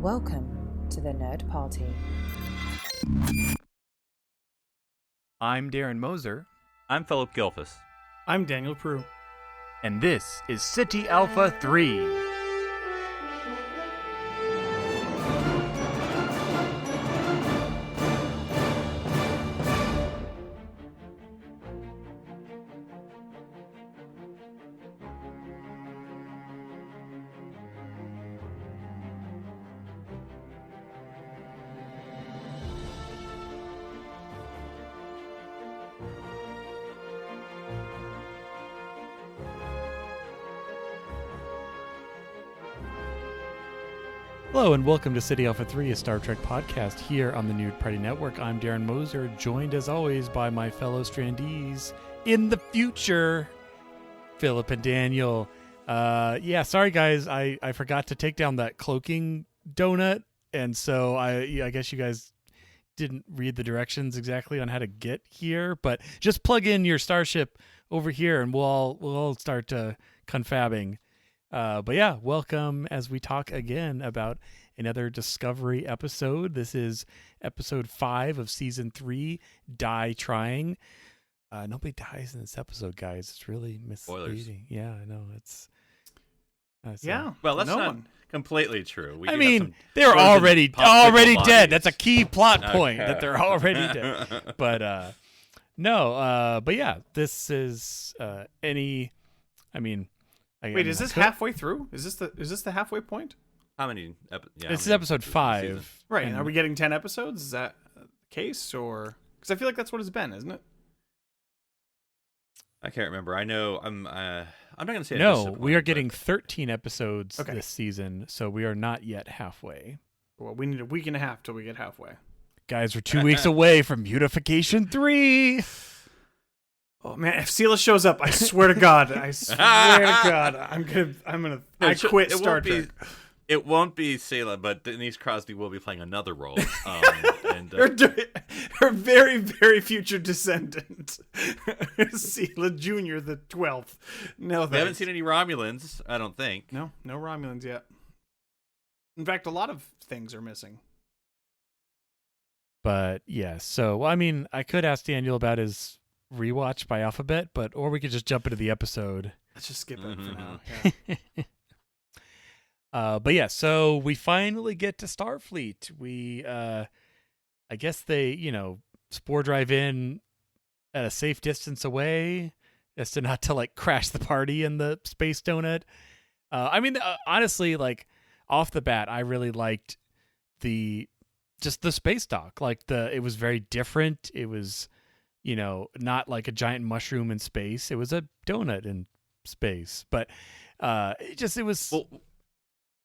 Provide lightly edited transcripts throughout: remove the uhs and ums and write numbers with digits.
Welcome to the Nerd Party. I'm Darren Moser. I'm Philip Gilfus. I'm Daniel Prue. And this is City Alpha 3. Hello and welcome to City Alpha 3, a Star Trek podcast here on the Nerd Party Network. I'm Darren Moser, joined as always by my fellow Strandees in the future, Philip and Daniel. Sorry guys, I forgot to take down that cloaking donut, and so I guess you guys didn't read the directions exactly on how to get here, but just plug in your starship over here and we'll all start confabbing. But yeah, welcome as we talk again about another Discovery episode. This is episode 5 of season 3, Die Trying. Nobody dies in this episode, guys. It's really misleading. Yeah, I know. It's yeah. Well, that's not completely true. I mean, they're already dead. That's a key plot point that they're already dead. But but yeah, this is Wait, is this halfway through? Is this the halfway point? How many? This is episode 5. Right. And are we getting 10 episodes? Is that the case, or because I feel like that's what it's been, isn't it? I can't remember. I know I'm not going to say no. We are getting 13 episodes this season, so we are not yet halfway. Well, we need a week and a half till we get halfway. Guys, we're 2 weeks away from Beautification 3. Oh man, if Sela shows up, I swear to God, I'm gonna quit Star Trek. It won't be Sela, but Denise Crosby will be playing another role. Her very, very future descendant, Sela Jr. the 12th. No, we haven't seen any Romulans, I don't think. No Romulans yet. In fact, a lot of things are missing. But yeah, so I could ask Daniel about his rewatch by alphabet, or we could just jump into the episode. Let's just skip it for now. Yeah. But yeah, so we finally get to Starfleet. We I guess they, spore drive in at a safe distance away as to not to crash the party in the space donut. Honestly, off the bat, I really liked the space dock. It was very different. It was not like a giant mushroom in space. It was a donut in space. But it was... Well,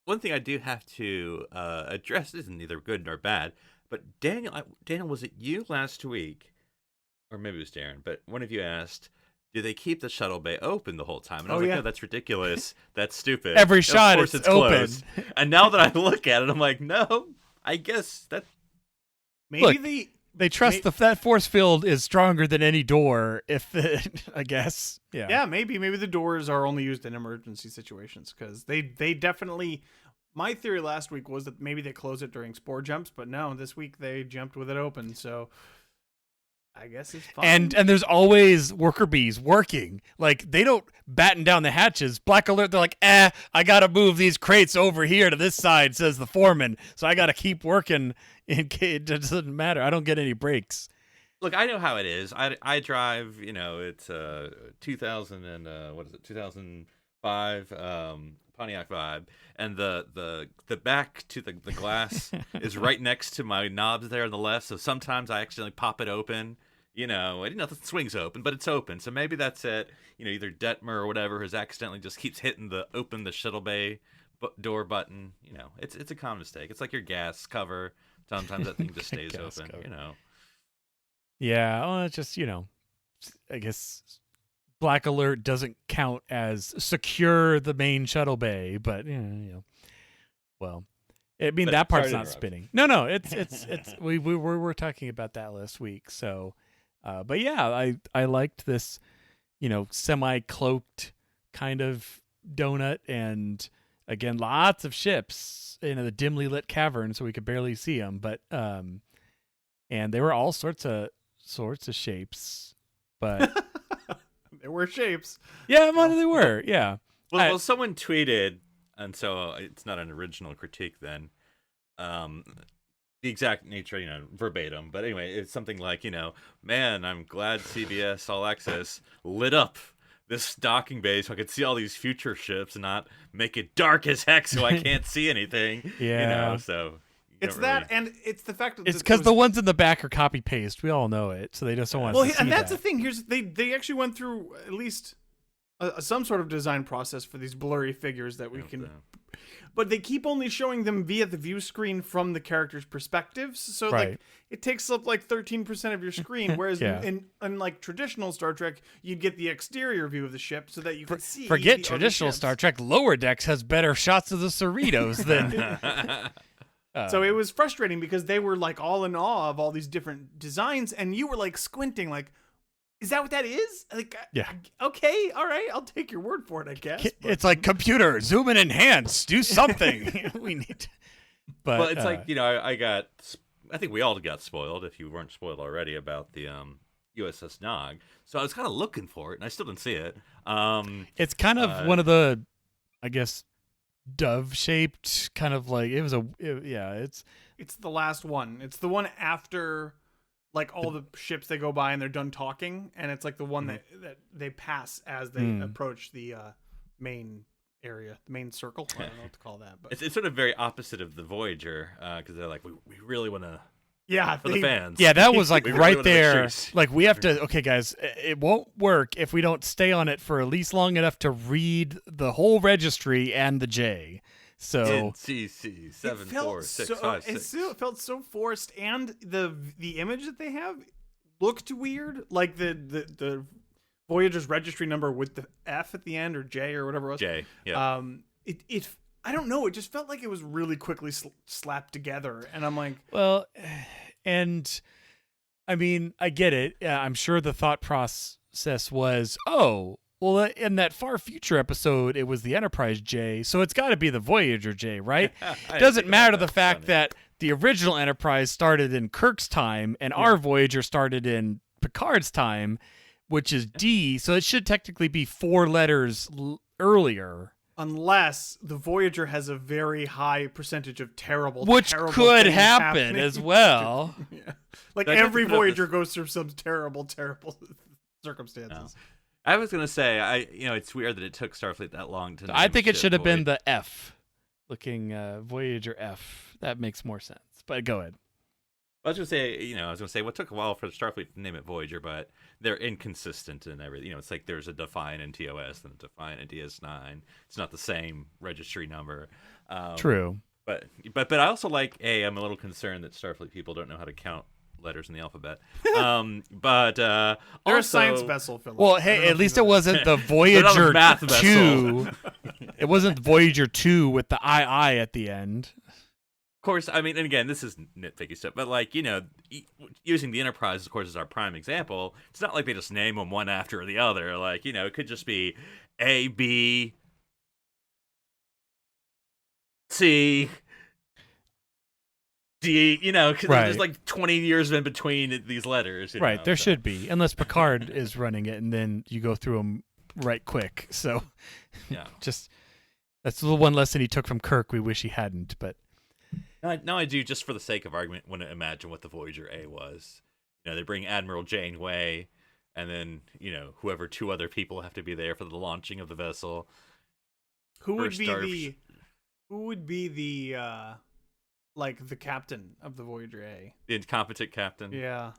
one thing I do have to address isn't neither good nor bad, but Daniel, was it you last week, or maybe it was Darren, but one of you asked, do they keep the shuttle bay open the whole time? And I was no, that's ridiculous. That's stupid. Every shot it's open. Closed. And now that I look at it, I'm like, no, I guess that... Maybe They trust that force field is stronger than any door. I guess, yeah. Yeah, maybe the doors are only used in emergency situations because they definitely. My theory last week was that maybe they close it during spore jumps, but no, this week they jumped with it open. So I guess it's fine. And there's always worker bees working. They don't batten down the hatches. Black alert. They're like, I gotta move these crates over here to this side, says the foreman. So I gotta keep working. It doesn't matter. I don't get any breaks. Look, I know how it is. I drive. It's 2005 Pontiac Vibe, and the back to the glass is right next to my knobs there on the left. So sometimes I accidentally pop it open. I didn't know the swing's open, but it's open. So maybe that's it. Either Detmer or whatever has accidentally just keeps hitting the shuttle bay door button. It's a common mistake. It's like your gas cover. Sometimes that thing just stays open, cover. Yeah, well, it's just, I guess Black Alert doesn't count as secure the main shuttle bay, but, well, that part's not spinning. No, it's we were talking about that last week. So, but yeah, I liked this, semi-cloaked kind of donut, and again, lots of ships in a dimly lit cavern, so we could barely see them. But and they were all sorts of shapes. But there were shapes. Yeah, they were. Yeah. Well, someone tweeted, and so it's not an original critique then. The exact nature, verbatim. But anyway, it's something like, man, I'm glad CBS All Access lit up this docking bay so I could see all these future ships and not make it dark as heck so I can't see anything. Yeah. So it's that, and it's the fact that it's because the ones in the back are copy paste. We all know it, so they just don't want to see and that's that. the thing. They actually went through at least some sort of design process for these blurry figures that we can. But they keep only showing them via the view screen from the characters' perspectives. So like it takes up like 13% of your screen, whereas in like traditional Star Trek, you'd get the exterior view of the ship so that you could see. Forget traditional Star Trek. Lower Decks has better shots of the Cerritos than. So it was frustrating because they were like all in awe of all these different designs, and you were like squinting, like, is that what that is? Like, yeah. Okay, all right, I'll take your word for it, I guess. It's like, computer, zoom and enhance, do something. We need to. But it's like, I think we all got spoiled, if you weren't spoiled already, about the USS Nog. So I was kind of looking for it, and I still didn't see it. It's kind of one of the, I guess, dove-shaped, kind of like, it's the last one. It's the one after... like all the ships they go by and they're done talking, and it's like the one that they pass as they approach the main area, the main circle. I don't know what to call that, but it's sort of very opposite of the Voyager, because they're like, we really want to. Yeah, for the fans. Yeah, that was like right really there. Like we have to. Okay, guys, it won't work if we don't stay on it for at least long enough to read the whole registry and the J. So NCC 74656. It felt so forced, and the image that they have looked weird. Like the Voyager's registry number with the F at the end, or J or whatever it was. J. Yeah. It I don't know. It just felt like it was really quickly slapped together, and I'm like, well, and I mean, I get it. I'm sure the thought process was, well, in that far future episode, it was the Enterprise J, so it's got to be the Voyager J, right? Doesn't matter the fact that the original Enterprise started in Kirk's time and our Voyager started in Picard's time, which is D, so it should technically be 4 letters earlier. Unless the Voyager has a very high percentage of terrible could happen as well. Yeah. Like every Voyager goes through some terrible circumstances. No. I was gonna say, it's weird that it took Starfleet that long to. I think it should have been the F, looking Voyager F. That makes more sense. But go ahead. I was gonna say, what took a while for Starfleet to name it Voyager, but they're inconsistent in everything. It's like there's a Define in TOS and a Define in DS9. It's not the same registry number. True. But I also like I'm a little concerned that Starfleet people don't know how to count letters in the alphabet. But they're also, a science vessel, Philip. Well, hey, at least it wasn't the Voyager 2. It wasn't Voyager 2 with the II at the end. Of course, I mean, and again, this is nitpicky stuff, but like, using the Enterprise, of course, as our prime example, it's not like they just name them one after the other. Like, it could just be A, B, C, D, because there's like 20 years in between these letters. Right, there should be, unless Picard is running it, and then you go through them right quick. So, yeah, that's the one lesson he took from Kirk. We wish he hadn't, but. No, I do, just for the sake of argument, want to imagine what the Voyager A was. They bring Admiral Janeway, and then, whoever 2 other people have to be there for the launching of the vessel. Who would be the the captain of the Voyager A? The incompetent captain? Yeah.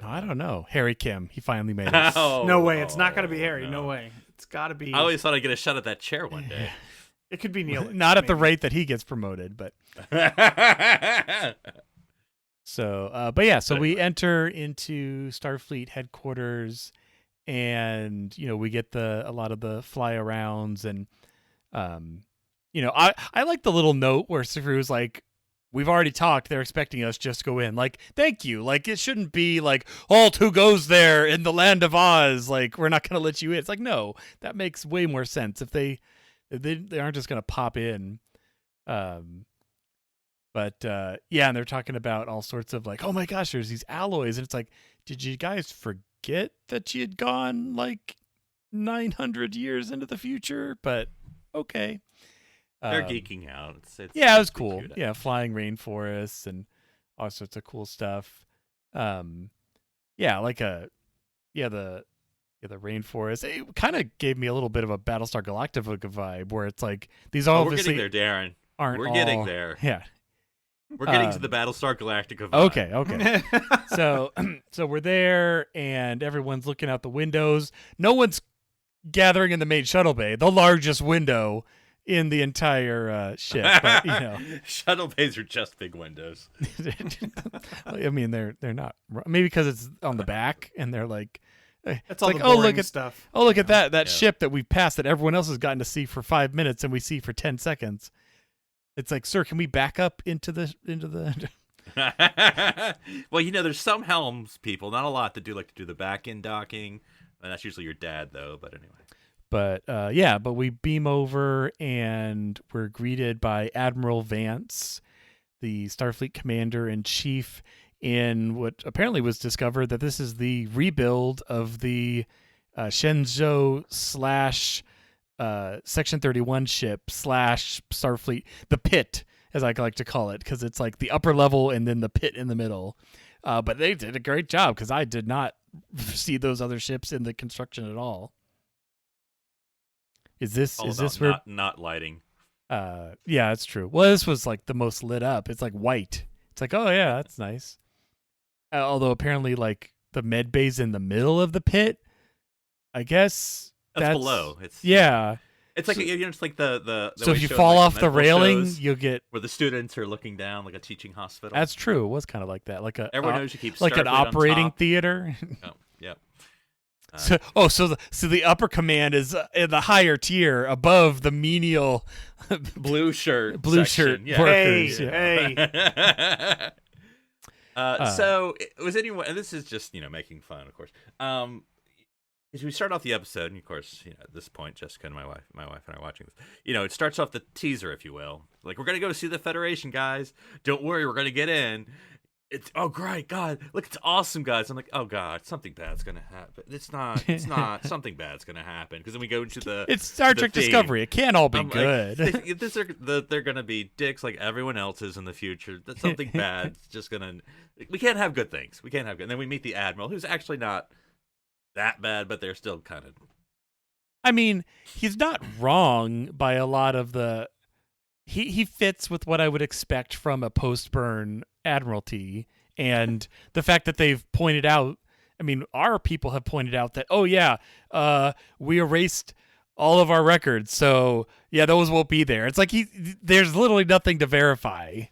I don't know. Harry Kim. He finally made it. No way. It's not going to be Harry. No way. It's got to be... I always thought I'd get a shot at that chair one day. It could be Neil. Not at the rate that he gets promoted, but... So we enter into Starfleet headquarters, and we get a lot of the fly arounds, and I like the little note where Saru's like, we've already talked, they're expecting us, just go in. Like, thank you. Like, it shouldn't be like, halt, who goes there in the land of Oz? Like, we're not gonna let you in. It's like, no, that makes way more sense. If they They aren't just gonna pop in. But yeah, and they're talking about all sorts of like, oh my gosh, there's these alloys, and it's like, did you guys forget that you had gone like 900 years into the future? But okay, They're geeking out. Yeah, it was it's cool. cute. Yeah, flying rainforests and all sorts of cool stuff. Yeah, like the rainforest. It kind of gave me a little bit of a Battlestar Galactica vibe, where it's like these Oh, we're obviously getting there, Darren. aren't. We're all- getting there. Yeah. We're getting to the Battlestar Galactica vibe. Okay. So we're there, and everyone's looking out the windows. No one's gathering in the main shuttle bay, the largest window in the entire ship. But, you know, Shuttle bays are just big windows. I mean, they're not, maybe because it's on the back, and they're like, That's all like, the oh, boring look at stuff. Oh, look at that Yeah. ship that we passed that everyone else has gotten to see for 5 minutes, and we see for 10 seconds. It's like, sir, can we back up into the Well, there's some helms people, not a lot, that like to do the back end docking. And that's usually your dad, though. But anyway. But yeah, but we beam over, and we're greeted by Admiral Vance, the Starfleet commander-in-chief, in what apparently was discovered that this is the rebuild of the Shenzhou / Section 31 ship / Starfleet, the pit, as I like to call it, because it's like the upper level and then the pit in the middle. But they did a great job, because I did not see those other ships in the construction at all. Is this where not lighting? yeah, it's true. Well, this was like the most lit up. It's like white. It's like, oh yeah, that's nice. Although apparently, like, the med bay's in the middle of the pit. I guess That's below. It's yeah. It's like it's like the So way if you shown, fall like, off the medical railing, shows you'll get. where the students are looking down like a teaching hospital. That's true. It was kind of like that, like a Everyone knows you keep like an Starfleet on operating top. theater. Oh, yep. So the upper command is in the higher tier above the menial Blue shirt blue section. shirt Yeah. workers. Hey, yeah. hey. So was anyone? And this is just making fun, of course. As we start off the episode, and of course, at this point, Jessica and my wife and I are watching this. It starts off the teaser, if you will. Like, we're gonna go see the Federation, guys. Don't worry, we're gonna get in. It's great, God, look, it's awesome, guys. I'm like, oh God, something bad's gonna happen. It's not something bad's gonna happen, because then we go into the It's Star Trek theme. Discovery. It can't all be I'm like, good. they're gonna be dicks like everyone else is in the future. That's something bad. It's just gonna. We can't have good things. We can't have good. And then we meet the Admiral, who's actually not that bad, but they're still kind of. I mean, he's not wrong by a lot of the. He fits with what I would expect from a post-burn Admiralty, and the fact that they've pointed out. I mean, our people have pointed out that, oh yeah, we erased all of our records, so yeah, those won't be there. It's like there's literally nothing to verify.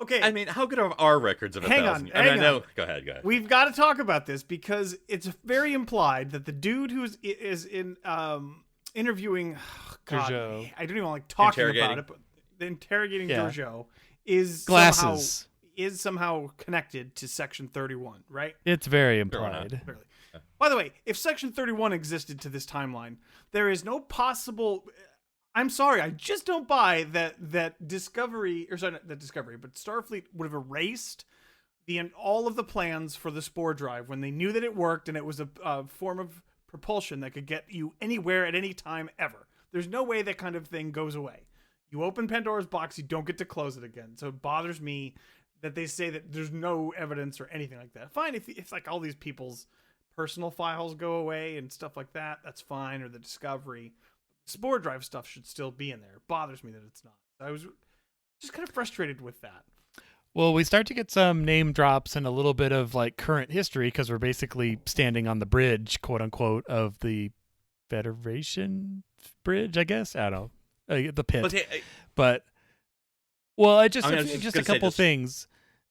Okay. I mean, how good are our records of Hang 1,000? on, I mean, I hang know. on. Go ahead. We've got to talk about this, because it's very implied that the dude who is in interviewing God, Georgiou. I don't even like talking about Interrogating. it, but the interrogating Yeah. Georgiou is Glasses. somehow connected to Section 31, right? It's very Sure, why not? implied. Clearly. By the way, if Section 31 existed to this timeline, there is no possible. I'm sorry, I just don't buy that Discovery, or sorry, not that Discovery, but Starfleet would have erased all of the plans for the spore drive when they knew that it worked and it was a form of propulsion that could get you anywhere at any time ever. There's no way that kind of thing goes away. You open Pandora's box, you don't get to close it again. So it bothers me that they say that there's no evidence or anything like that. Fine, if like all these people's personal files go away and stuff like that, that's fine, or the Discovery. Spore drive stuff should still be in there. It bothers me that it's not. I was just kind of frustrated with that. Well, we start to get some name drops and a little bit of like current history, because we're basically standing on the bridge, quote unquote, of the Federation bridge, I guess. I don't know, the pit. But well, I just I was just gonna a say couple this. things.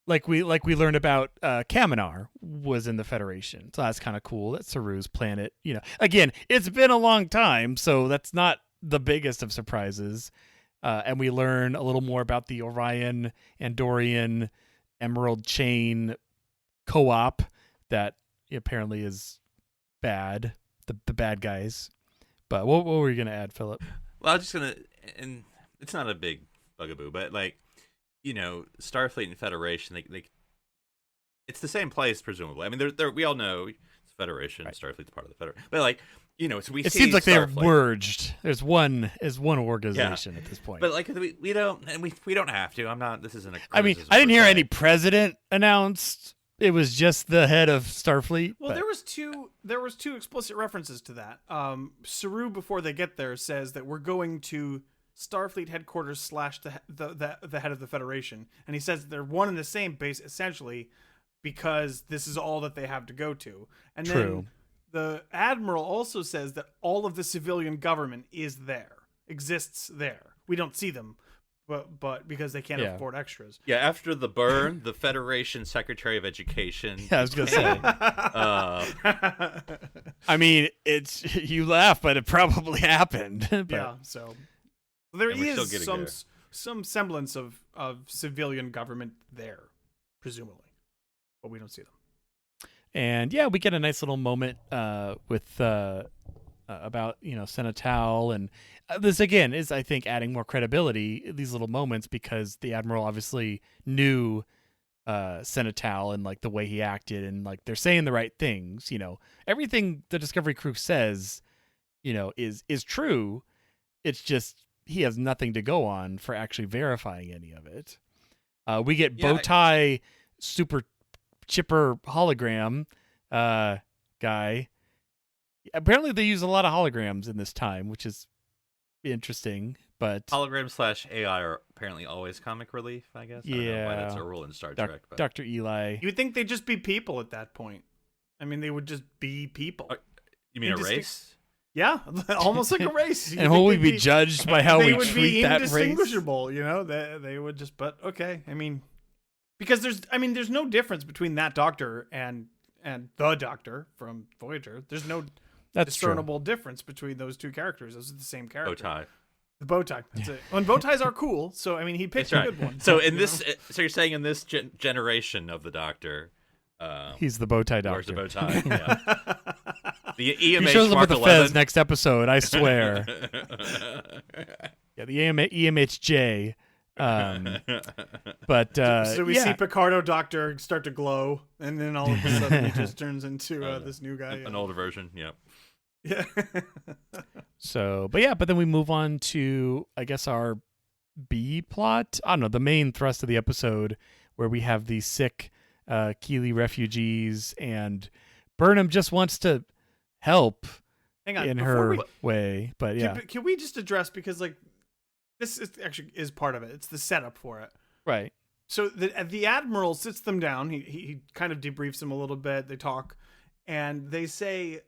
Like we learned about Kaminar was in the Federation, so that's kind of cool. That's Saru's planet. Again, it's been a long time, so that's not the biggest of surprises. And we learn a little more about the Orion, Andorian, Emerald Chain co-op that apparently is bad. The bad guys. But what were you going to add, Philip? Well, I'm just gonna, and it's not a big bugaboo, but like, Starfleet and Federation, it's the same place presumably. I mean, we all know it's Federation, right. Starfleet's part of the Federation, but like, so we. It see seems like they're Starfleet. merged. There's one organization at this point. But like, we don't, and we don't have to. I'm not. This isn't a. I mean, I didn't hear any president announced. It was just the head of Starfleet. Well, there was two explicit references to that. Saru, before they get there, says that we're going to Starfleet headquarters / the head of the Federation, and he says they're one and the same base essentially because this is all that they have to go to. And then the admiral also says that all of the civilian government exists there. We don't see them. But because they can't afford extras. Yeah, after the burn, the Federation Secretary of Education. Yeah, I was gonna say. I mean, you laugh, but it probably happened. Yeah, so there is some semblance of civilian government there, presumably, but we don't see them. And yeah, we get a nice little moment with about Senatal, and this again is, I think, adding more credibility, these little moments, because the admiral obviously knew Senatal and like the way he acted, and like they're saying the right things. Everything the Discovery crew says is true. It's just he has nothing to go on for actually verifying any of it. We get Bowtie super chipper hologram guy. Apparently they use a lot of holograms in this time, which is interesting. But hologram / AI are apparently always comic relief, I guess. I don't know why that's a rule in Star Trek. But Dr. Eli. You would think they'd just be people at that point. I mean, they would just be people. You mean a race? Yeah, almost like a race. And will we be judged by how we treat that race? They would be indistinguishable, They would just, but okay. I mean, because there's no difference between that doctor and the doctor from Voyager. There's no discernible difference between those two characters. Those are the same character. Bowtie. The bowtie. That's it. And bowties are cool. So I mean, he picked a good one. So so you're saying in this generation of the Doctor, he's the bowtie doctor. Where's the bowtie? Yeah. The EMH he shows up with the 11. Fez next episode. I swear. Yeah, the EMHJ. But so we see Picardo Doctor start to glow, and then all of a sudden he just turns into this new guy. An older version. Yep. Yeah. But then we move on to, I guess, our B plot. I don't know, the main thrust of the episode, where we have these sick Keeley refugees, and Burnham just wants to help in her way. But yeah, can we just address, because like this is part of it. It's the setup for it, right? So the admiral sits them down. He kind of debriefs them a little bit. They talk, and they say.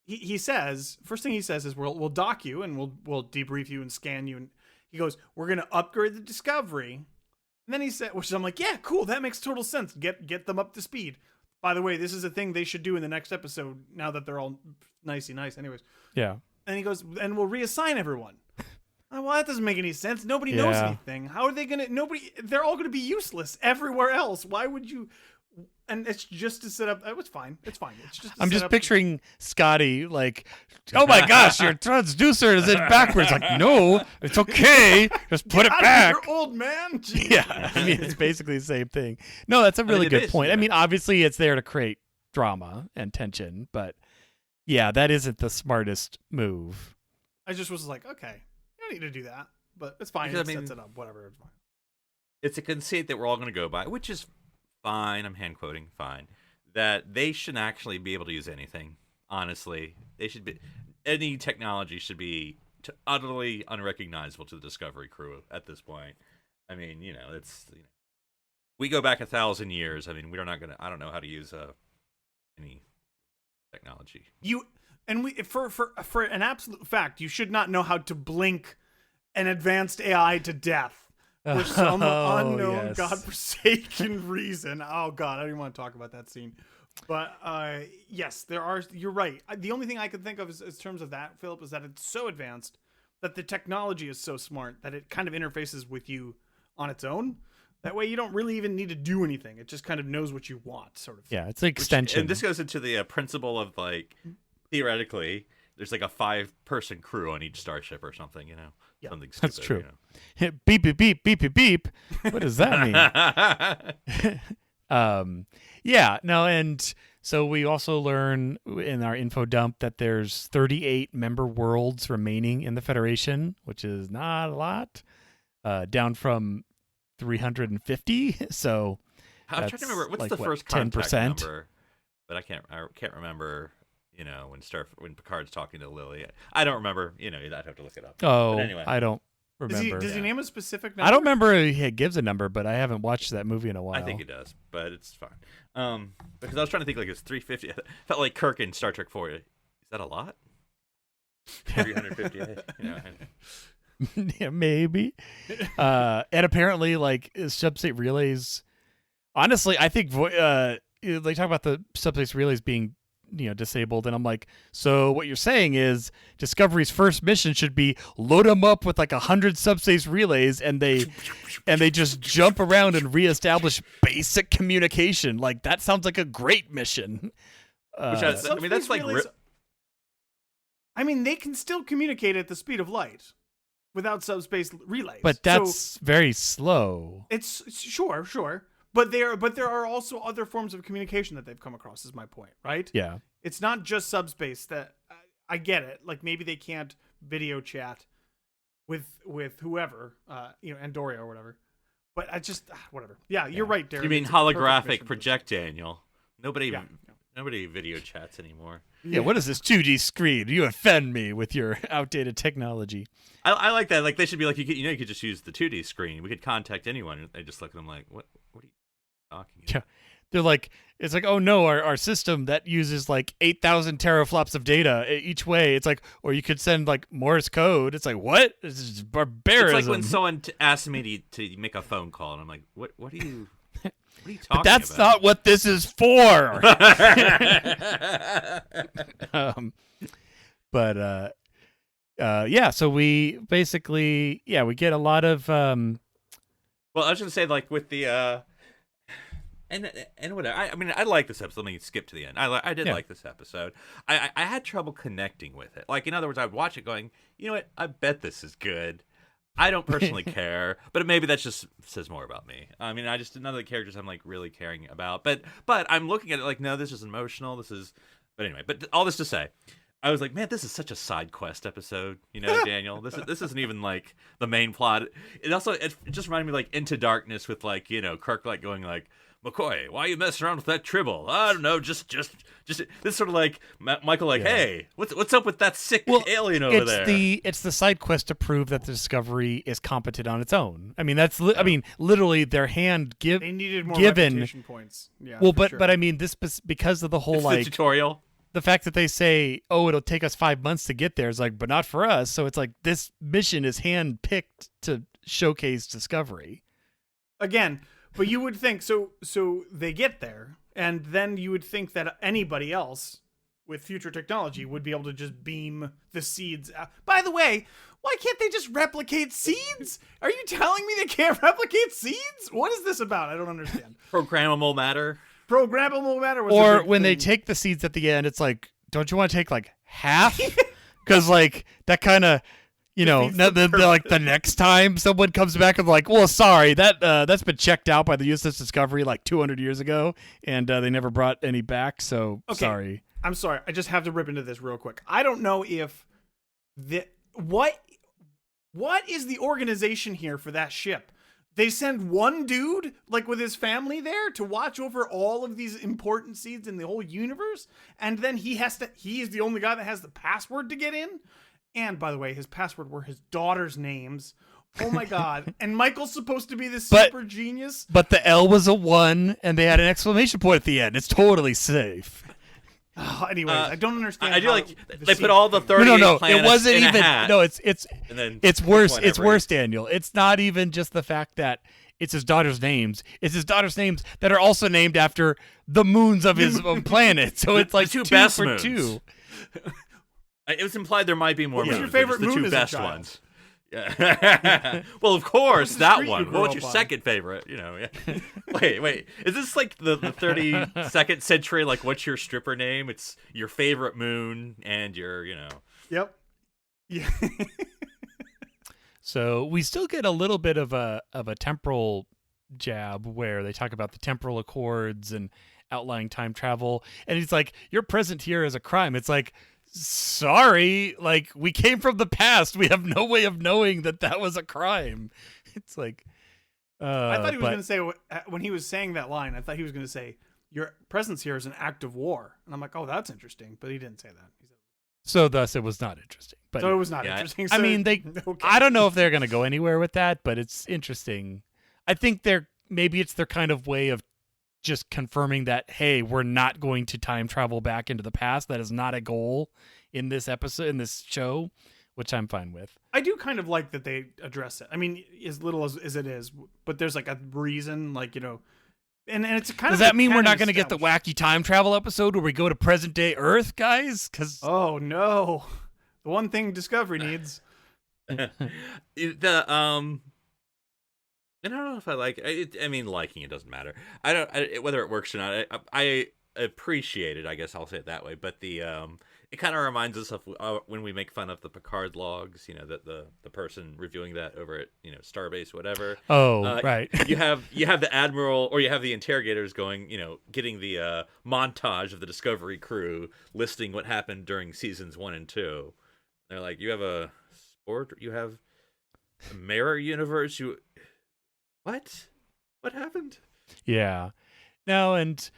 He says, first thing he says is, we'll dock you and we'll debrief you and scan you. And he goes, we're going to upgrade the Discovery. And then he said, which I'm like, yeah, cool. That makes total sense. Get them up to speed. By the way, this is a thing they should do in the next episode now that they're all nicey nice. Anyways. Yeah. And he goes, and we'll reassign everyone. Well, that doesn't make any sense. Nobody knows anything. How are they going to, they're all going to be useless everywhere else. Why would you? And it's just to set up. It was fine. It's fine. It's just. I'm just picturing Scotty like, oh my gosh, your transducer is in backwards. Like, no, it's okay. Just put it back. You're old man. Jeez. Yeah, I mean, it's basically the same thing. No, that's a really good point. Yeah. I mean, obviously, it's there to create drama and tension, but yeah, that isn't the smartest move. I just was like, okay, you don't need to do that, but it's fine. It sets it up. Whatever. It's fine. It's a conceit that we're all going to go by, which is. Fine, I'm hand quoting. Fine, that they shouldn't actually be able to use anything. Honestly, they should be. Any technology should be utterly unrecognizable to the Discovery crew at this point. I mean, it's we go back 1,000 years. I mean, we're not gonna. I don't know how to use any technology. For an absolute fact, you should not know how to blink an advanced AI to death. For some unknown, godforsaken reason. Oh, God, I don't even want to talk about that scene. But, yes, you're right. The only thing I can think of in terms of that, Philip, is that it's so advanced that the technology is so smart that it kind of interfaces with you on its own. That way you don't really even need to do anything. It just kind of knows what you want, sort of thing. Yeah, it's an extension. And this goes into the principle of, like, theoretically, there's like a 5-person crew on each starship or something, Yeah, something stupid. That's true. Beep, beep, beep, beep, beep, beep. What does that mean? Yeah, no, and so we also learn in our info dump that there's 38 member worlds remaining in the Federation, which is not a lot, down from 350. So I'm trying to remember what's like, the what, first contact 10%? number, but I can't remember. When Picard's talking to Lily, I don't remember. I'd have to look it up. Oh, But anyway. I don't remember. Does he name a specific number? I don't remember he gives a number, but I haven't watched that movie in a while. I think he does, but it's fine. Because I was trying to think like it's 350. Felt like Kirk in Star Trek 4. Is that a lot? 358. Yeah, maybe. And apparently, like subspace relays. Honestly, I think they talk about the subspace relays being disabled, and I'm like, so what you're saying is Discovery's first mission should be load them up with like 100 subspace relays, and they just jump around and reestablish basic communication. Like that sounds like a great mission. That's like relays, they can still communicate at the speed of light without subspace relays, but that's very slow. It's sure. But there are also other forms of communication that they've come across, is my point, right? Yeah. It's not just subspace. That I get it. Like maybe they can't video chat with whoever, Andoria or whatever. But I just whatever. Yeah, you're right, Darren. You mean It's a perfect holographic mission. project, Daniel? Nobody video chats anymore. Yeah, what is this 2D screen? You offend me with your outdated technology. I like that. Like they should be like you could just use the 2D screen. We could contact anyone. They just look at them like, what are you talking about? Yeah. They're like, it's like, oh no, our system that uses like 8,000 teraflops of data each way. It's like, or you could send like Morse code. It's like, what? This is barbarism. It's like when someone asked me to make a phone call, and I'm like, what are you? What are you talking But that's about? not what this is for. Yeah. So we basically, we get a lot of. Well, I was gonna say like with the and whatever. I like this episode. Let me skip to the end. I did like this episode. I had trouble connecting with it. Like in other words, I'd watch it going, you know what? I bet this is good. I don't personally care, but maybe that just says more about me. I just none of the characters I'm like really caring about. But I'm looking at it like, no, this is emotional. But anyway. But all this to say, I was like, man, this is such a side quest episode, Daniel. This isn't even like the main plot. It just reminded me like Into Darkness with like Kirk like going like, McCoy, why you messing around with that Tribble? I don't know, just this sort of like Michael like, hey, what's up with that sick alien over there? It's the side quest to prove that the Discovery is competent on its own. That's literally their hand They needed more given reputation points. Yeah. Well, for but sure. this because of the whole It's like the tutorial. The fact that they say, oh, it'll take us 5 months to get there is like, but not for us. So it's like this mission is hand picked to showcase Discovery. Again, but you would think so they get there, and then you would think that anybody else with future technology would be able to just beam the seeds out. By the way, why can't they just replicate seeds? Are you telling me they can't replicate seeds? What is this about? I don't understand. Programmable matter. Programmable matter was or when they take the seeds at the end, it's like, don't you want to take like half? Because like that kind of, like the next time someone comes back and like, well, sorry, that's been checked out by the USS Discovery like 200 years ago, and they never brought any back. So sorry. I'm sorry. I just have to rip into this real quick. I don't know if what is the organization here for that ship? They send one dude, like with his family there, to watch over all of these important seeds in the whole universe, and then he is the only guy that has the password to get in. And by the way, his password were his daughter's names. Oh my god. And Michael's supposed to be this super genius. But the L was a 1, and they had an exclamation point at the end. It's totally safe. Anyways, I don't understand. I do like they put all the 38 planets it wasn't in even a hat. no, it's worse. It's whatever. worse, Daniel. It's not even just the fact that it's his daughter's names. It's his daughter's names that are also named after the moons of his own planet. So it's like two two best for moons. 2. It was implied there might be more moons. What's your favorite but it's the moon two as a best child? ones. Yeah. Well, of course, the that street you one. grew What's up your on? second favorite? Yeah. Wait. Is this like the 32nd century? Like, what's your stripper name? It's your favorite moon and your, Yep. Yeah. So we still get a little bit of a temporal jab where they talk about the temporal accords and outlying time travel, and he's like, "Your present here is a crime." It's like, sorry, like we came from the past. We have no way of knowing that was a crime. It's like, I thought he was going to say when he was saying that line. I thought he was going to say, "Your presence here is an act of war," and I'm like, "Oh, that's interesting," but he didn't say that. He said, so thus it was not interesting. But so it was not interesting. I So, mean, they. okay. I don't know if they're going to go anywhere with that, but it's interesting. I think maybe it's their kind of way of just confirming that, hey, we're not going to time travel back into the past. That is not a goal in this episode, in this show, which I'm fine with. I do kind of like that they address it. I mean, as little as it is, but there's like a reason, like, you know, and it's kind Does of. that mean we're not going to get the wacky time travel episode where we go to present day Earth, guys? Because Oh no, the one thing Discovery needs. I don't know if I like it. I mean, liking it doesn't matter. Whether it works or not. I appreciate it. I guess I'll say it that way. But it kind of reminds us of when we make fun of the Picard logs. You know, that the person reviewing that over at Starbase, whatever. Oh, right. you have the admiral, or you have the interrogators going, getting the montage of the Discovery crew listing what happened during seasons 1 and 2. They're like, you have a sport, you have a mirror universe, What happened? Yeah. No, and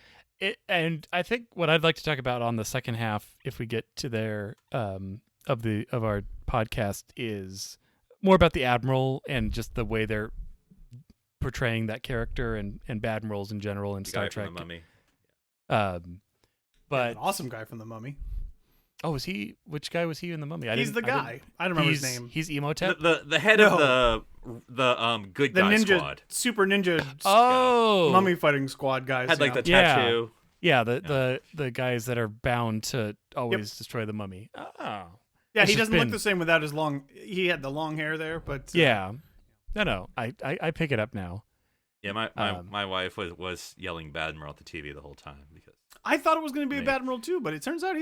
I think what I'd like to talk about on the second half, if we get to there, of our podcast, is more about the Admiral and just the way they're portraying that character and badmirals in general in Star Trek. From the Mummy. But An awesome guy from the Mummy. oh, was he? Which guy was he in the Mummy? He's the guy. I don't remember his name. He's Emotep. The head of the good The guy ninja, squad super ninja, Oh, mummy fighting squad guys. had like yeah. the Yeah. tattoo. Yeah, the guys that are bound to always destroy the mummy. Oh. Yeah, It's he just doesn't look been- the same without his long. He had the long hair there, but Yeah. No. I pick it up now. Yeah, my wife was yelling "Badmiral" at the TV the whole time because I thought it was going to be a Me. Badmiral too, but it turns out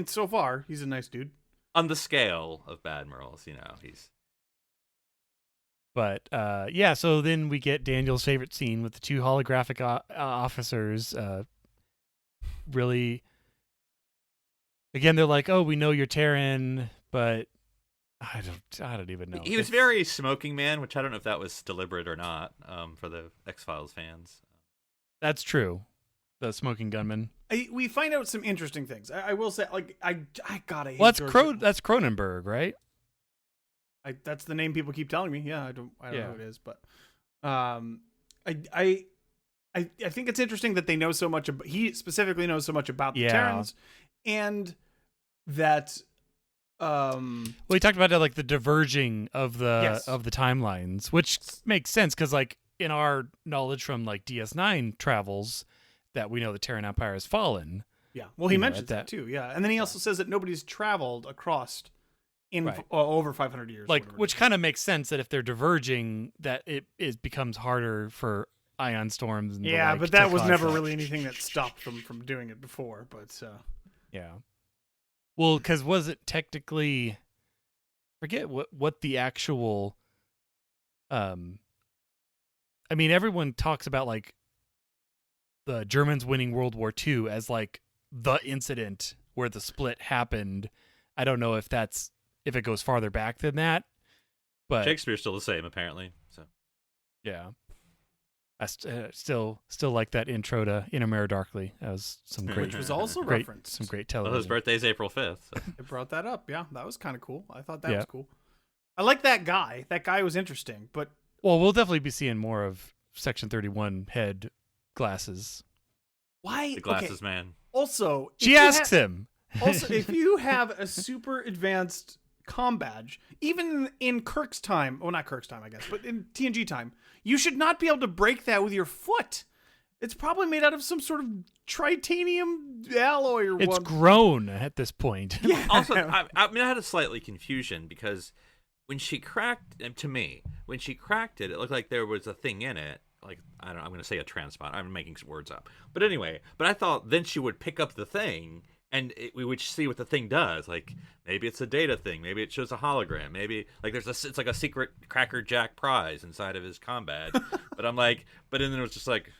so far he's a nice dude. on the scale of Badmirals, he's But yeah, so then we get Daniel's favorite scene with the two holographic officers. Really, again, they're like, "Oh, we know you're Terran," but I don't even know. he was very smoking man, which I don't know if that was deliberate or not for the X-Files fans. That's true. The smoking gunman. We find out some interesting things. I will say, like, I gotta hate Well, that's George- That's Cronenberg, right? that's the name people keep telling me. Yeah, I don't Yeah. know who it is, but I think it's interesting that they know so much. He specifically knows so much about the Yeah. Terrans, and that. Well, he talked about like the diverging of the Yes. timelines, which makes sense because like in our knowledge from like DS9 travels, that we know the Terran Empire has fallen. Yeah, well, he You know, mentions that too. Yeah, and then he also says that nobody's traveled across in Right. Over 500 years. Like, whatever it which is. kind of makes sense that if they're diverging, that it becomes harder for ion storms. And the Yeah, like but to that was cause never that. really anything that stopped them from doing it before. But Yeah. Well, because was it technically? Forget what the actual. I mean, everyone talks about like the Germans winning World War II as like the incident where the split happened. I don't know if it goes farther back than that, but Shakespeare's still the same apparently. So yeah. I still like that intro to In a Mirror Darkly. That was some great, which was also great referenced. some great well, television. his birthday's April 5th. So. It brought that up. Yeah, that was kind of cool. I thought that Yeah. was cool. I like that guy. That guy was interesting, but Well, we'll definitely be seeing more of Section 31 head glasses. why? The glasses man. Also, if She you asks him. Also, if you have a super advanced comm badge, even in Kirk's time, well, not Kirk's time, I guess, but in TNG time, you should not be able to break that with your foot. It's probably made out of some sort of tritanium alloy or It's what. grown at this point. Yeah. Also, I mean, I had a slightly confusion because when she cracked, when she cracked it, it looked like there was a thing in it. Like, I don't know, I'm going to say a transponder. I'm making words up. But anyway, I thought then she would pick up the thing we would see what the thing does. Like maybe it's a data thing, maybe it shows a hologram, maybe like it's like a secret Cracker Jack prize inside of his comm badge. But I'm like, but then it was just like,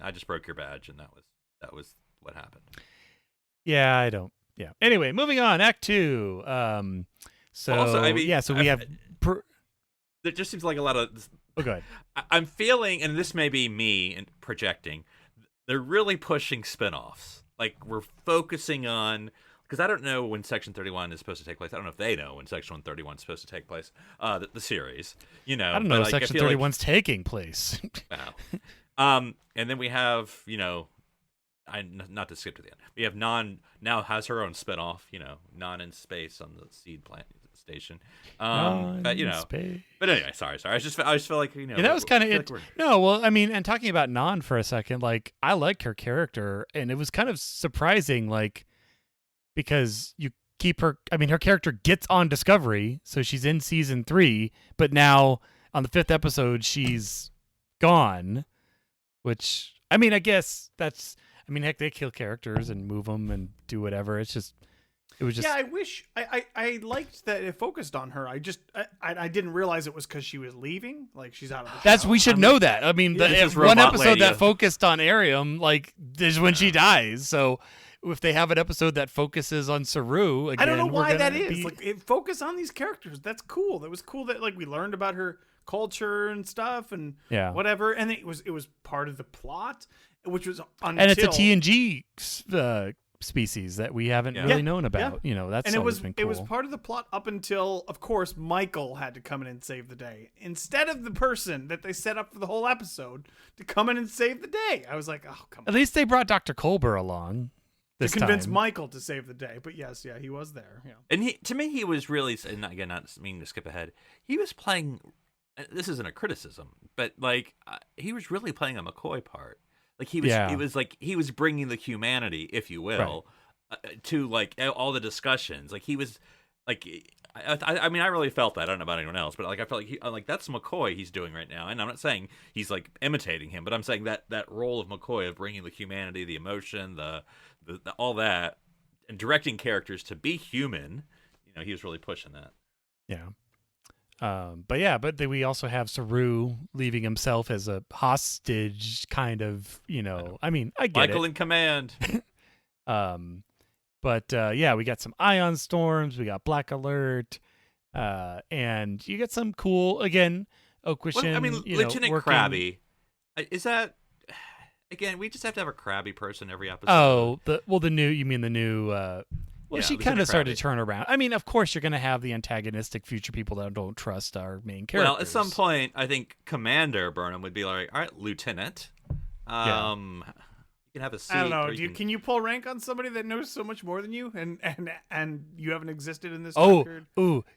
I just broke your badge, and that was what happened. Yeah, I don't. Yeah. Anyway, moving on. Act 2. So also, I mean, so we have. There just seems like a lot of. Oh, go ahead. I'm feeling, and this may be me and projecting, they're really pushing spinoffs. Like we're focusing on, because I don't know when Section 31 is supposed to take place. I don't know if they know when Section 131 is supposed to take place. The series, I don't know. Like, Section 31's taking place. Wow. And then we have, not to skip to the end. We have Nhan now has her own spinoff. Nhan in space on the seed plant station. But anyway, sorry. I just felt like Yeah, that was kind of it. No, well, I mean, and talking about Nhan for a second, like I like her character, and it was kind of surprising, like because you keep her. I mean, her character gets on Discovery, so she's in season 3, but now on the 5th episode, she's gone. Which I mean, I guess that's. I mean, heck, they kill characters and move them and do whatever. It was just. Yeah, I wish I liked that it focused on her. I didn't realize it was because she was leaving. Like she's out of the show. We should know that. I mean, one episode lady. that focused on Arium, like, is when she dies. So if they have an episode that focuses on Saru, again, I don't know why that is. Like, focus on these characters. That's cool. That was cool that like we learned about her culture and stuff and whatever. And it was part of the plot, which was until... And it's a TNG species that we haven't really known about. That's and always been cool. It was part of the plot up until, of course, Michael had to come in and save the day instead of the person that they set up for the whole episode to come in and save the day. I was like, oh, come on. At least they brought Dr. Colbert along to convince Michael to save the day. But yes, he was there. Yeah. And to me, he was really, and again, not meaning to skip ahead, he was playing, this isn't a criticism, but like he was really playing a McCoy part. Like he was like he was bringing the humanity, if you will, to like all the discussions. Like he was like, I mean, I really felt that. I don't know about anyone else, but like I felt like that's McCoy he's doing right now. And I'm not saying he's like imitating him, but I'm saying that role of McCoy of bringing the humanity, the emotion, the all that, and directing characters to be human. He was really pushing that. Yeah. But we also have Saru leaving himself as a hostage, kind of, I mean, I get Michael in command. We got some ion storms, we got Black Alert, and you get some cool, again, Oquishin. Well, I mean, Lieutenant Krabby, is that, again, we just have to have a Krabby person every episode. Oh, the new, well, she kind of started to turn around. I mean, of course, you're going to have the antagonistic future people that don't trust our main characters. Well, at some point, I think Commander Burnham would be like, all right, Lieutenant, you can have a seat. I don't know. Can you pull rank on somebody that knows so much more than you and you haven't existed in this record?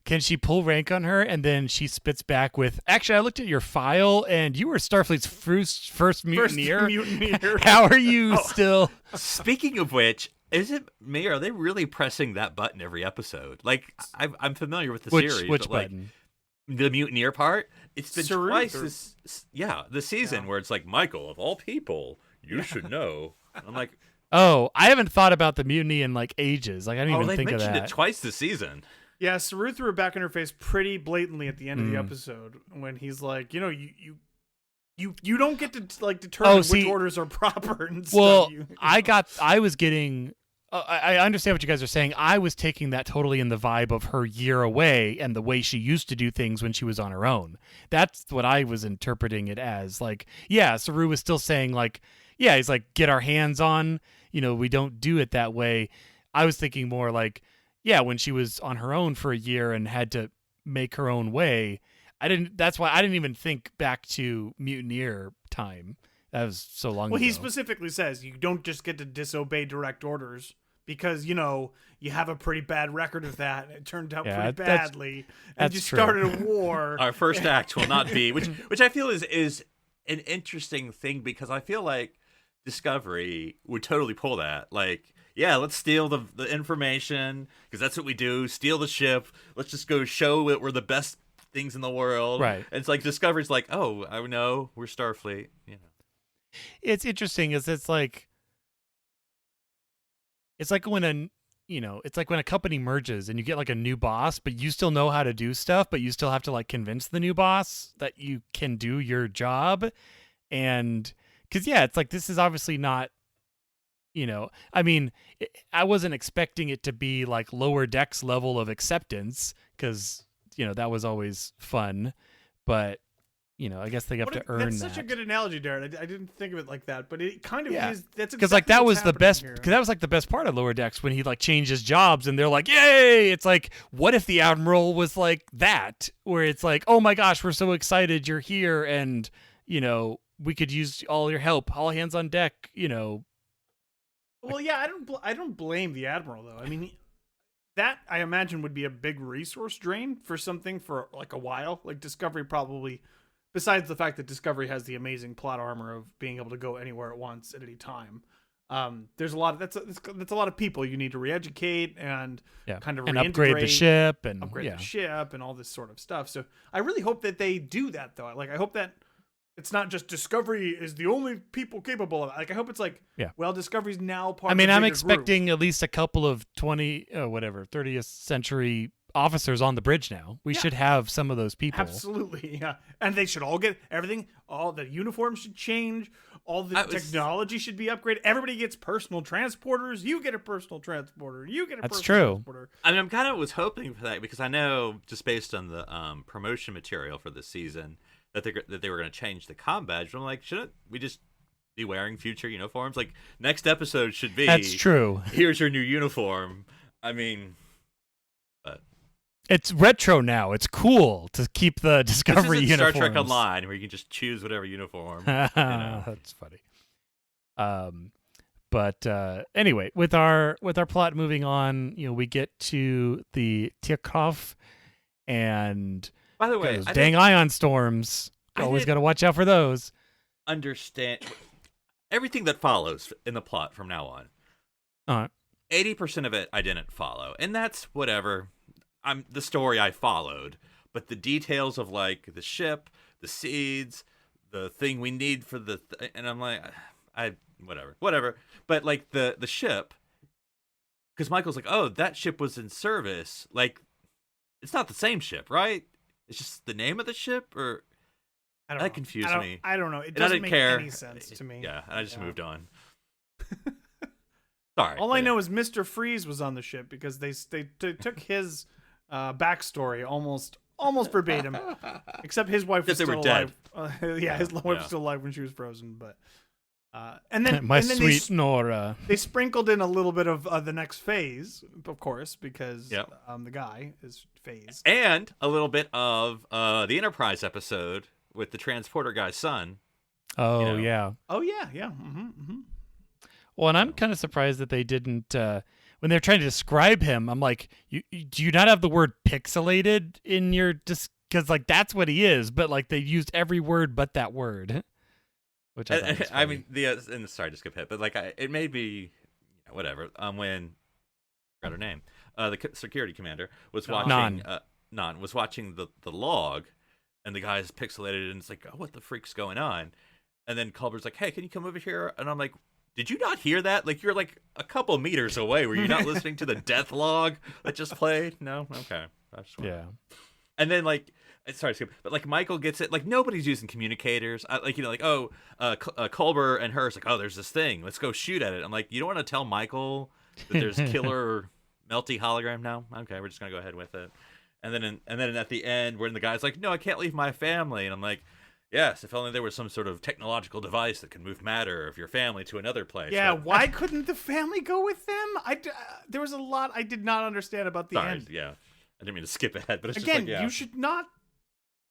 Can she pull rank on her? And then she spits back with, actually, I looked at your file and you were Starfleet's first mutineer. How are you still? Speaking of which, is it me, or are they really pressing that button every episode? Like, I'm familiar with the series. Which but button? Like, the mutineer part? It's been twice this season where it's like, Michael, of all people, you should know. I'm like... Oh, I haven't thought about the mutiny in, like, ages. Like, I didn't even think of that. They mentioned it twice this season. Yeah, Saru threw it back in her face pretty blatantly at the end of the episode when he's like, you don't get to, like, determine which orders are proper and stuff. Well, I understand what you guys are saying. I was taking that totally in the vibe of her year away and the way she used to do things when she was on her own. That's what I was interpreting it as. Like, yeah, Saru was still saying, like, yeah, he's like, get our hands on, we don't do it that way. I was thinking more like, yeah, when she was on her own for a year and had to make her own way. That's why I didn't even think back to mutineer time. That was so long ago. Well, he specifically says you don't just get to disobey direct orders because, you have a pretty bad record of that. And it turned out pretty badly. And you started a war. Our first act will not be, which I feel is an interesting thing because I feel like Discovery would totally pull that. Like, yeah, let's steal the information because that's what we do. Steal the ship. Let's just go show it we're the best things in the world. Right. And it's like Discovery's like, oh, I know we're Starfleet. It's interesting. It's like, it's like when a company merges and you get like a new boss, but you still know how to do stuff, but you still have to like convince the new boss that you can do your job. And because it's like, this is obviously not, I mean, I wasn't expecting it to be like Lower Decks level of acceptance, because that was always fun, but I guess they have to earn that. That's such a good analogy, Darren. I didn't think of it like that, but it kind of is. That's because exactly like that what's was the best. here. Because that was like the best part of Lower Decks, when he like changes jobs and they're like, "Yay!" It's like, what if the Admiral was like that, where it's like, "Oh my gosh, we're so excited you're here, and we could use all your help, all hands on deck." Well, yeah, I don't blame the Admiral though. I mean, that I imagine would be a big resource drain for something for like a while. Like Discovery probably. Besides the fact that Discovery has the amazing plot armor of being able to go anywhere at once at any time, there's a lot of that's a lot of people you need to re-educate and kind of and upgrade the ship and the ship and all this sort of stuff. So I really hope that they do that though. Like I hope that it's not just Discovery is the only people capable of it. Like I hope it's like, well, Discovery's now part. I mean, of I'm bigger expecting group. at least a couple of 30th century officers on the bridge now. We should have some of those people. Absolutely, yeah. And they should all get everything. All the uniforms should change. All the technology should be upgraded. Everybody gets personal transporters. You get a personal transporter. You get a personal transporter. I mean, I'm kind of was hoping for that, because I know just based on the promotion material for this season that they were going to change the comm badge. But I'm like, shouldn't we just be wearing future uniforms? Like next episode should be. That's true. Here's your new uniform. I mean. It's retro now. It's cool to keep the Discovery this isn't uniforms. Star Trek Online, where you can just choose whatever uniform. That's funny. But anyway, with our plot moving on, we get to the Tirkov, and by the way, those dang ion storms. Always got to watch out for those. Understand everything that follows in the plot from now on. 80% of it I didn't follow, and that's whatever. The story I followed, but the details of like the ship, the seeds, the thing we need for and I'm like, whatever. But like the ship, because Michael's like, oh, that ship was in service. Like, it's not the same ship, right? It's just the name of the ship, or that confused me. I don't know. It doesn't make any sense to me. Yeah, and I just moved on. Sorry. All I know is Mr. Freeze was on the ship, because they took his backstory almost verbatim, except his wife was still alive. His wife was still alive when she was frozen. But and then sweet Nora. They sprinkled in a little bit of the next phase, of course, because the guy is Phase, and a little bit of the Enterprise episode with the transporter guy's son. Oh yeah. Oh yeah. Mm-hmm, mm-hmm. Well, and I'm kind of surprised that they didn't. When they're trying to describe him, I'm like, do you not have the word pixelated in your because like that's what he is, but like they used every word but that word, which I mean and sorry to skip ahead, but like it may be whatever. When I forgot her name, the security commander was watching. Nhan was watching the log, and the guy's pixelated, and it's like, oh, what the freak's going on? And then Culber's like, hey, can you come over here? And I'm like, did you not hear that? Like, you're like a couple meters away. Were you not listening to the death log that just played? No? Okay. Yeah. And then, like, sorry, Skip, but, like, Michael gets it. Like, nobody's using communicators. Culber and her's like, oh, there's this thing. Let's go shoot at it. I'm like, you don't want to tell Michael that there's killer melty hologram? No? Okay, we're just going to go ahead with it. And then at the end, when the guy's like, no, I can't leave my family. And I'm like, yes, if only there was some sort of technological device that can move matter of your family to another place. Yeah, why couldn't the family go with them? There was a lot I did not understand about the end. Yeah, I didn't mean to skip ahead, but it's again, just like, you should not.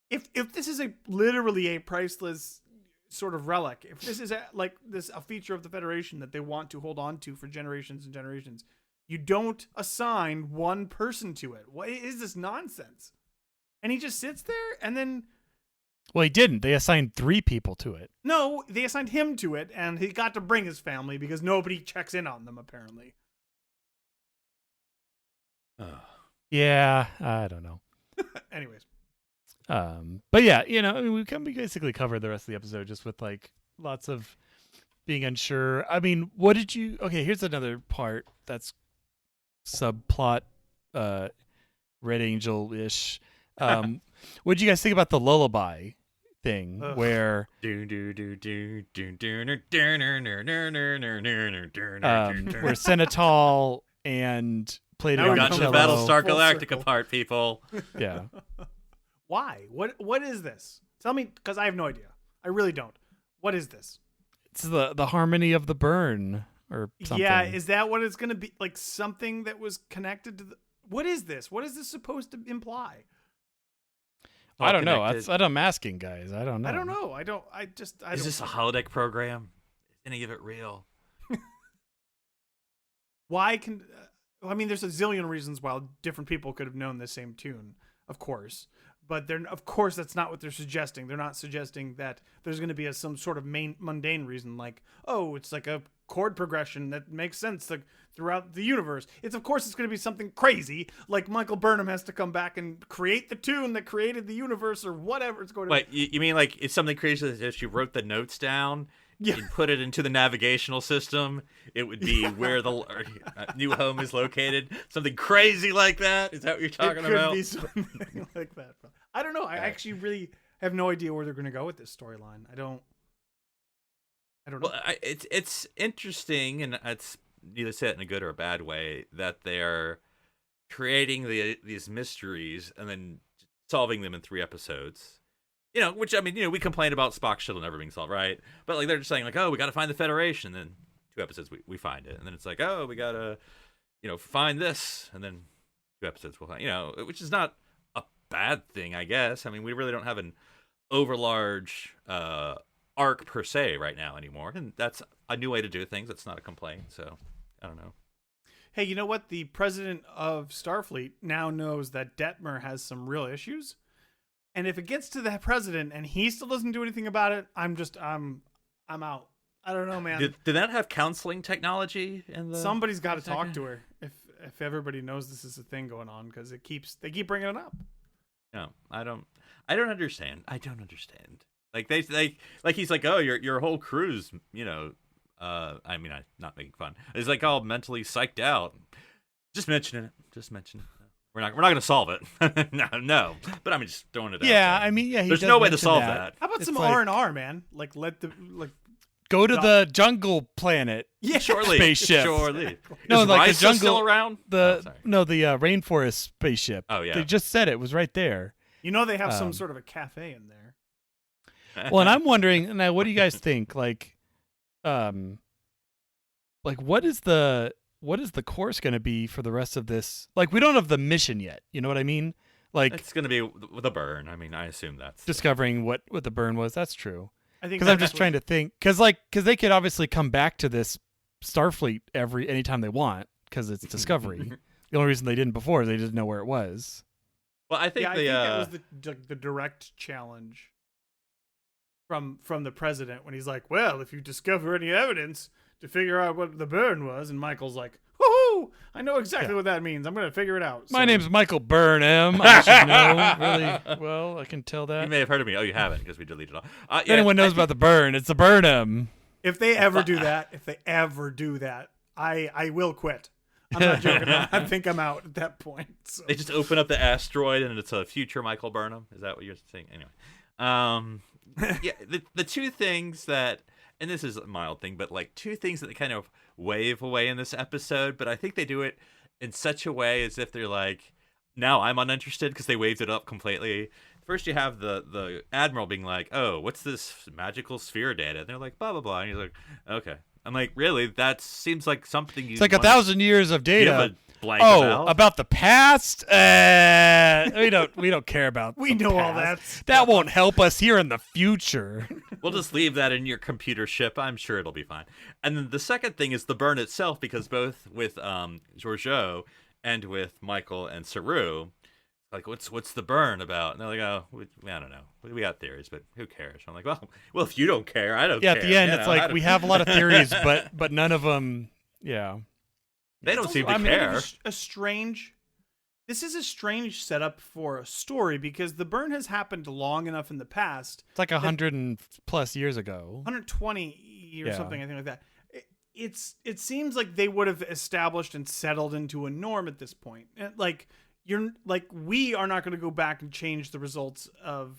If this is literally a priceless sort of relic, if this is a feature of the Federation that they want to hold on to for generations and generations, you don't assign one person to it. What is this nonsense? And he just sits there, and then. Well, he didn't. They assigned 3 people to it. No, they assigned him to it, and he got to bring his family because nobody checks in on them, apparently. Yeah, I don't know. Anyways. But yeah, we basically covered the rest of the episode just with like lots of being unsure. I mean, what did you? Okay, here's another part that's subplot, Red Angel-ish. What did you guys think about the lullaby thing, where where Senatol and played it Now on we Got the to the cello. Battlestar Full Galactica circle. part, people. Yeah. Why? What is this? Tell me, because I have no idea. I really don't. What is this? It's the harmony of the burn or something. Yeah, is that what it's going to be? Like something that was connected to the... What is this? What is this supposed to imply? I don't know. Connected. That's what I'm asking, guys. I don't know. I don't know. I don't... Is this a holodeck program? Is any of it real? Why can... I mean, there's a zillion reasons why different people could have known the same tune, of course. But of course, that's not what they're suggesting. They're not suggesting that there's going to be some sort of mundane reason, like, oh, it's like a chord progression that makes sense throughout the universe. Of course, it's going to be something crazy, like Michael Burnham has to come back and create the tune that created the universe or whatever it's going to Wait, you mean like it's something crazy that if she wrote the notes down and put it into the navigational system, it would be where the new home is located? Something crazy like that? Is that what you're talking about? It could be something like that. I don't know. I actually really have no idea where they're going to go with this storyline. I don't know. Well, it's interesting, and it's neither say it in a good or a bad way, that they're creating these mysteries and then solving them in 3 episodes. Which, I mean, we complain about Spock's shuttle never being solved, right? But like they're just saying like, oh, we got to find the Federation. And then 2 episodes we find it, and then it's like, oh, we got to find this, and then 2 episodes we'll find, which is not a bad thing, I guess. I mean, we really don't have an overlarge arc per se right now anymore, and that's a new way to do things. That's not a complaint, so I don't know. Hey, you know what? The president of Starfleet now knows that Detmer has some real issues. And if it gets to the president and he still doesn't do anything about it, I'm out. I don't know, man. Did that have counseling technology in the... Somebody's got to talk to her if everybody knows this is a thing going on, because they keep bringing it up. No, I don't understand. I don't understand. Like he's like, oh, your whole crew's, I mean, I'm not making fun. It's like all mentally psyched out. Just mentioning it. We're not going to solve it. no. But I'm just throwing it out. Yeah, there. I mean, yeah. There's no way to solve that. How about It's some like- R&R, man? Like Go to the jungle planet. yeah, Surely. Spaceship. Surely. No, Is like the Risa jungle. still around? The sorry. rainforest spaceship. Oh, yeah. They just said it was right there. they have some sort of a cafe in there. Well, and I'm wondering now, what do you guys think? Like what is the course going to be for the rest of this? Like, we don't have the mission yet. You know what I mean? Like, It's going to be the burn. I mean, I assume that's... discovering what the burn was. That's true. I think Because I'm just trying to think. Because they could obviously come back to this Starfleet anytime they want, because it's Discovery. The only reason they didn't before is they didn't know where it was. Well, I think I think that was the direct challenge from the president when he's like, well, if you discover any evidence to figure out what the burn was, and Michael's like, woohoo, I know exactly what that means. I'm going to figure it out. My So- name's Michael Burnham. I should know really well. I can tell that. You may have heard of me. Oh, you haven't, because we deleted it all. If anyone knows about the burn, it's the Burnham. If they ever do that, I will quit. I'm not joking. I think I'm out at that point. So. They just open up the asteroid and it's a future Michael Burnham. Is that what you're saying? Anyway, yeah. The 2 things that, and this is a mild thing, but like 2 things that they kind of wave away in this episode, but I think they do it in such a way as if they're like, now I'm uninterested, because they waved it up completely. First, you have the admiral being like, oh, what's this magical sphere data? And they're like, blah blah blah, and he's like, okay. I'm like, really? That seems like something you. It's like 1,000 years of give data. a blank About the past? We don't care about. We the know all past. that. That won't help us here in the future. We'll just leave that in your computer ship. I'm sure it'll be fine. And then the second thing is the burn itself, because both with Georgiou and with Michael and Saru, like, what's the burn about? And they're like, oh, I don't know. We got theories, but who cares? I'm like, well, if you don't care, I don't care. Yeah, at the end, it's like we have a lot of theories, but none of them. Yeah, they don't seem to I mean, care. This is a strange setup for a story, because the burn has happened long enough in the past. it's like 100+ years ago. 120 or something, I think like that. It seems like they would have established and settled into a norm at this point. Like we are not going to go back and change the results of.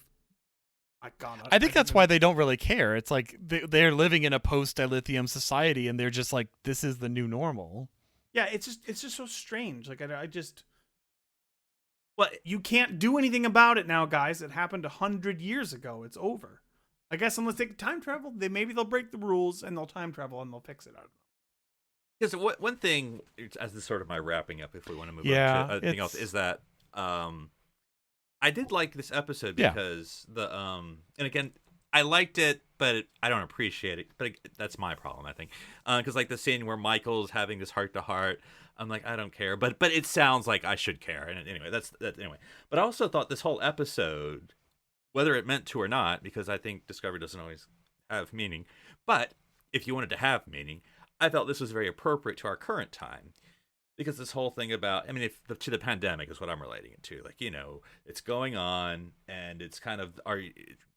I think that's why they don't really care. It's like they're living in a post-dilithium society, and they're just like, this is the new normal. Yeah, it's just so strange. Like I just. Well, you can't do anything about it now, guys. It happened 100 years ago. It's over. I guess unless they time travel, maybe they'll break the rules and they'll time travel and they'll fix it. I don't know. Because one thing, as this sort of my wrapping up, if we want to move yeah, on to anything else, is that I did like this episode because and again, I liked it, but I don't appreciate it. But that's my problem, I think. Because like the scene where Michael's having this heart to heart, I'm like, I don't care, but it sounds like I should care. And anyway, that's anyway. But I also thought this whole episode, whether it meant to or not, because I think Discovery doesn't always have meaning, but if you wanted to have meaning, I felt this was very appropriate to our current time. Because this whole thing about, I mean, to the pandemic is what I'm relating it to. Like, it's going on, and it's kind of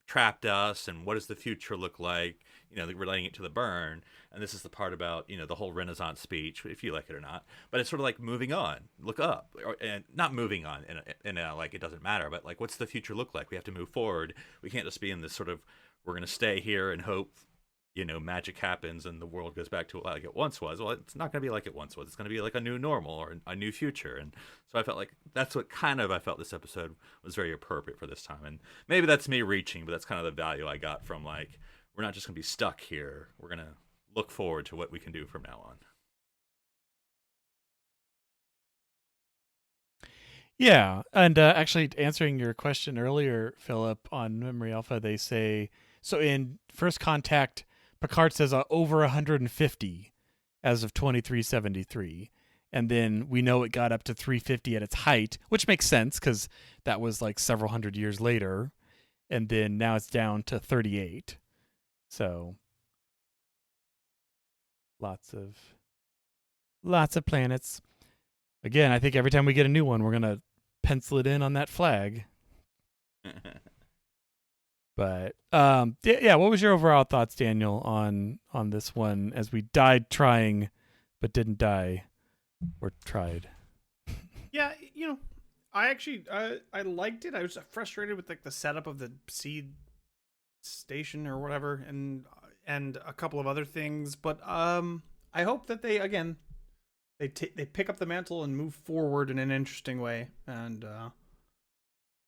trapped us, and what does the future look like? Relating it to the burn. And this is the part about, the whole Renaissance speech, if you like it or not. But it's sort of like moving on, look up, and not moving on in a like it doesn't matter, but like, what's the future look like? We have to move forward. We can't just be in this sort of, we're going to stay here and hope magic happens and the world goes back to like it once was. Well, it's not going to be like it once was. It's going to be like a new normal or a new future. And so I felt like that's what I felt this episode was very appropriate for this time. And maybe that's me reaching, but that's kind of the value I got from like, we're not just going to be stuck here. We're going to look forward to what we can do from now on. Yeah. And actually answering your question earlier, Philip, on Memory Alpha, they say, so in First Contact, Picard says over 150 as of 2373. And then we know it got up to 350 at its height, which makes sense because that was like several hundred years later. And then now it's down to 38. So lots of planets. Again, I think every time we get a new one, we're going to pencil it in on that flag. But yeah, what was your overall thoughts, Daniel, on this one as we died trying but didn't die or tried? Yeah, I actually I liked it. I was frustrated with like the setup of the seed station or whatever and a couple of other things, but I hope that they pick up the mantle and move forward in an interesting way. And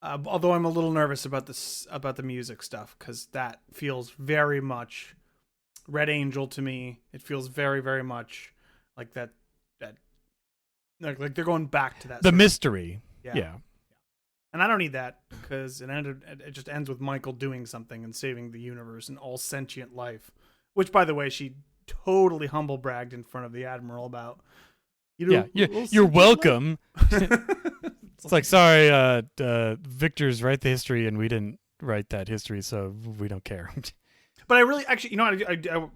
although I'm a little nervous about the music stuff, because that feels very much Red Angel to me. It feels very, very much like that like they're going back to that. The mystery. Yeah. And I don't need that, because it just ends with Michael doing something and saving the universe and all sentient life. Which, by the way, she totally humble bragged in front of the Admiral about. You're welcome. It's like, sorry, Victor's write the history and we didn't write that history, so we don't care. But I really, actually, I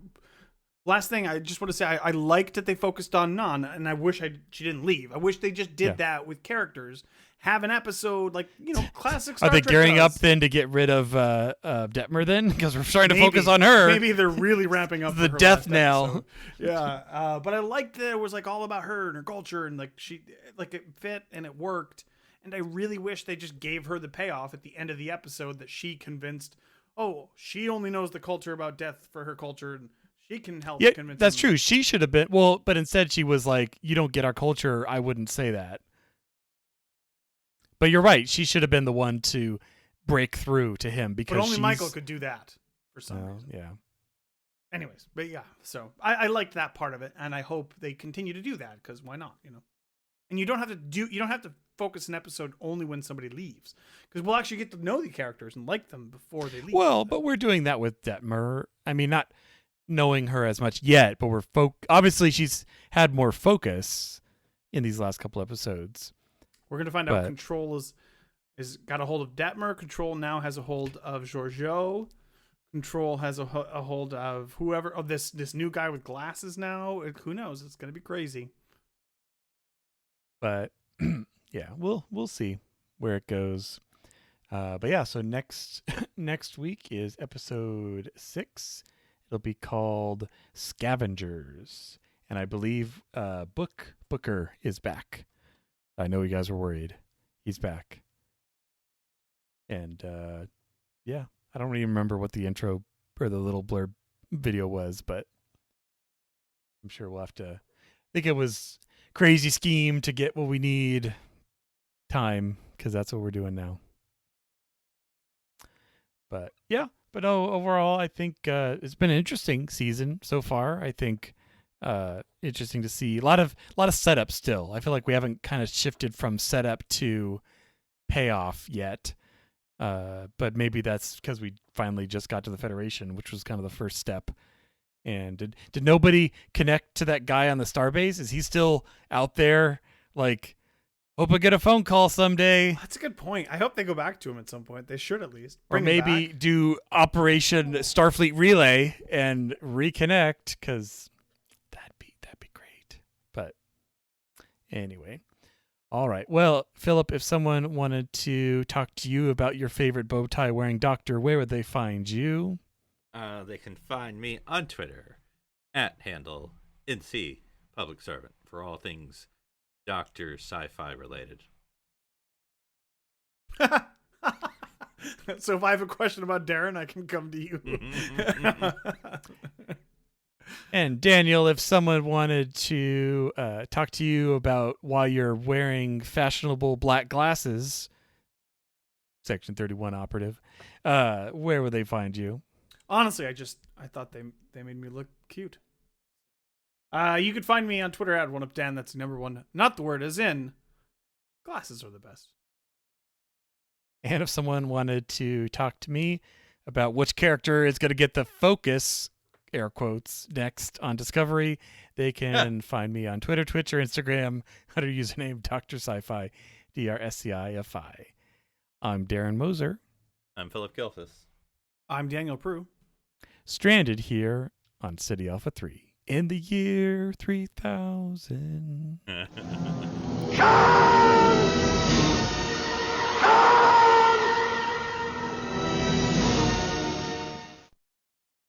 last thing I just want to say, I liked that they focused on Nhan, and I wish she didn't leave. I wish they just did that with characters. Have an episode like, classic Star Trek. Are they gearing does. up then to get rid of Detmer then? Because we're starting to focus on her. Maybe they're really ramping up the for her death last knell. Episode. Yeah, but I liked that it was like all about her and her culture, and like it fit and it worked. And I really wish they just gave her the payoff at the end of the episode that she convinced. Oh, she only knows the culture about death for her culture, and she can help convince. That's true. She should have been but instead she was like, "You don't get our culture. I wouldn't say that." But you're right. She should have been the one to break through to him, because but only Michael could do that for some reason. Yeah. Anyways, but yeah, so I liked that part of it, and I hope they continue to do that, because why not? And you don't have to focus an episode only when somebody leaves, because we'll actually get to know the characters and like them before they leave. Well, but we're doing that with Detmer. I mean, not knowing her as much yet, but we're obviously she's had more focus in these last couple episodes. We're going to find out Control is got a hold of Detmer. Control now has a hold of Georgiou. Control has a hold of whoever. Oh, this new guy with glasses now. Who knows? It's going to be crazy. But yeah, we'll see where it goes. But yeah, so next week is episode 6. It'll be called Scavengers. And I believe Booker is back. I know you guys were worried. He's back. And yeah, I don't even remember what the intro or the little blurb video was, but I'm sure we'll have to. I think it was crazy scheme to get what we need time, because that's what we're doing now. But yeah, overall, I think it's been an interesting season so far. I think interesting to see a lot of setup still. I feel like we haven't kind of shifted from setup to payoff yet. But maybe that's because we finally just got to the Federation, which was kind of the first step. And did nobody connect to that guy on the starbase? Is he still out there? Like, hope I get a phone call someday. That's a good point. I hope they go back to him at some point. They should at least. Or maybe do Operation Starfleet Relay and reconnect, because that'd be great. But anyway. All right. Well, Philip, if someone wanted to talk to you about your favorite bow tie wearing doctor, where would they find you? They can find me on Twitter at handle NC Public Servant for all things Doctor Sci-Fi related. So if I have a question about Darren, I can come to you. And Daniel, if someone wanted to talk to you about why you're wearing fashionable black glasses, Section 31 operative, where would they find you? Honestly, I thought they made me look cute. You could find me on Twitter at OneUpDan. That's number one. Not the word, as in glasses are the best. And if someone wanted to talk to me about which character is going to get the focus, air quotes, next on Discovery, they can find me on Twitter, Twitch, or Instagram under username Dr. Sci-Fi, DRSCIFI. I'm Darren Moser. I'm Philip Gilfus. I'm Daniel Prue. Stranded here on City Alpha 3 in the year 3000.